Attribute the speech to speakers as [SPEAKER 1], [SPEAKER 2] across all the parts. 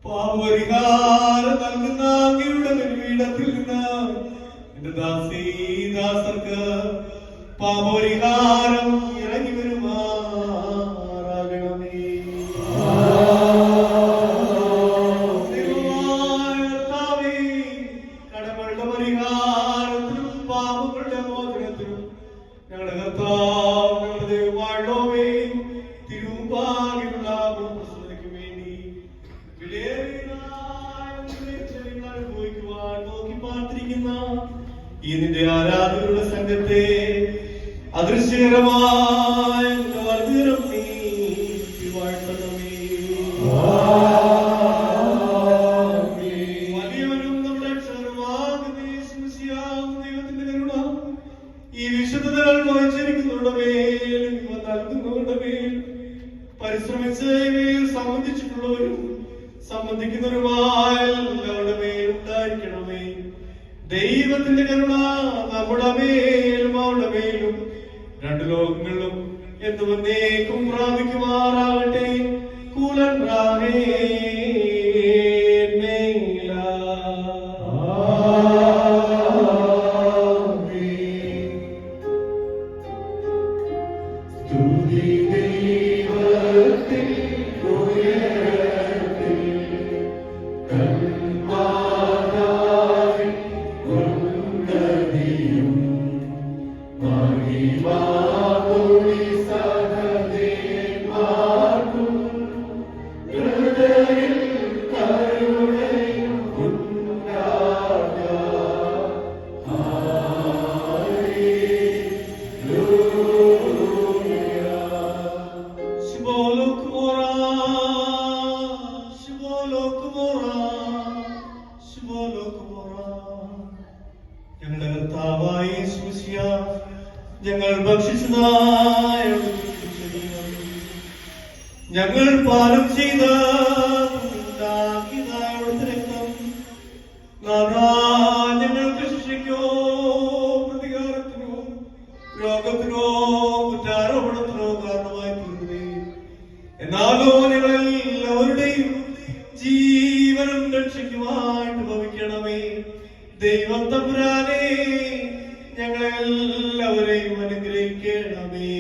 [SPEAKER 1] പാപപരിഹാരം നൽകുന്ന അങ്ങയുടെ ബലിപീഠത്തിൽ നിന്ന് എന്റെ ദാസർക്ക് പാപപരിഹാരം ഇറങ്ങി വരുമാറാകണമേ. കർത്താവേ, കടങ്ങളുടെ പരിഹാരത്തിനും പാപങ്ങളുടെ മോചനത്തിനും ഞങ്ങളുടെ കർത്താവ് ഞങ്ങളുടെ ദൈവമായുള്ളവേ തിരുമുമ്പാകെയുള്ള പ്രസന്നതയ്ക്ക് വേണ്ടി അനുഭവിക്കുവാൻ നോക്കി പാർത്തിരിക്കുന്ന ഈ നിന്റെ ആരാധകരുടെ സംഘത്തെ അദൃശ്യകരമായ വർദ്ധനം നീ വാഴ്ത്തണമേ. വലിയവനും നമ്മുടെ അക്ഷരമാകുന്ന ദൈവത്തിന്റെ കരുണ ഈ വിശുദ്ധതകൾ വഹിച്ചിരിക്കുന്നവരുടെ മേലും ഇവ നൽകുന്നവരുടെ മേലും പരിശ്രമിച്ച് ഇവയിൽ സംബന്ധിച്ചിട്ടുള്ളവരും സംബന്ധിക്കുന്നവരുമായ എല്ലാവരുടെ മേലുണ്ടായിരിക്കണമേ. ദൈവത്തിന്റെ കരുണ നമ്മുടെ മേലും അവരുടെ മേലും രണ്ടു ലോകങ്ങളിലും എന്നും എന്നേക്കും പ്രാപിക്കുമാറാകട്ടെ. കൂലൻ ഞങ്ങളുടെ കർത്താവായ യേശുമിശിഹ ഞങ്ങൾ ഭക്ഷിച്ചതായ ഞങ്ങൾ പാനം ചെയ്ത രക്തം ഞങ്ങൾക്ക് ശിക്ഷയ്ക്കോ പ്രതികാരത്തിനോ രോഗത്തിനോ കുറ്റാരോപണത്തിനോ കാരണമായി തീർന്നേ. എന്നാലോ ഞങ്ങളെല്ലാവരുടെയും ജീവനും രക്ഷയ്ക്കുമായിട്ട് ഭവിക്കണമേ. ദൈവം തമ്പുരാനെ ഞങ്ങളെല്ലാവരെയും അനുഗ്രഹിക്കണമേ.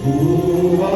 [SPEAKER 1] ഭൂവാ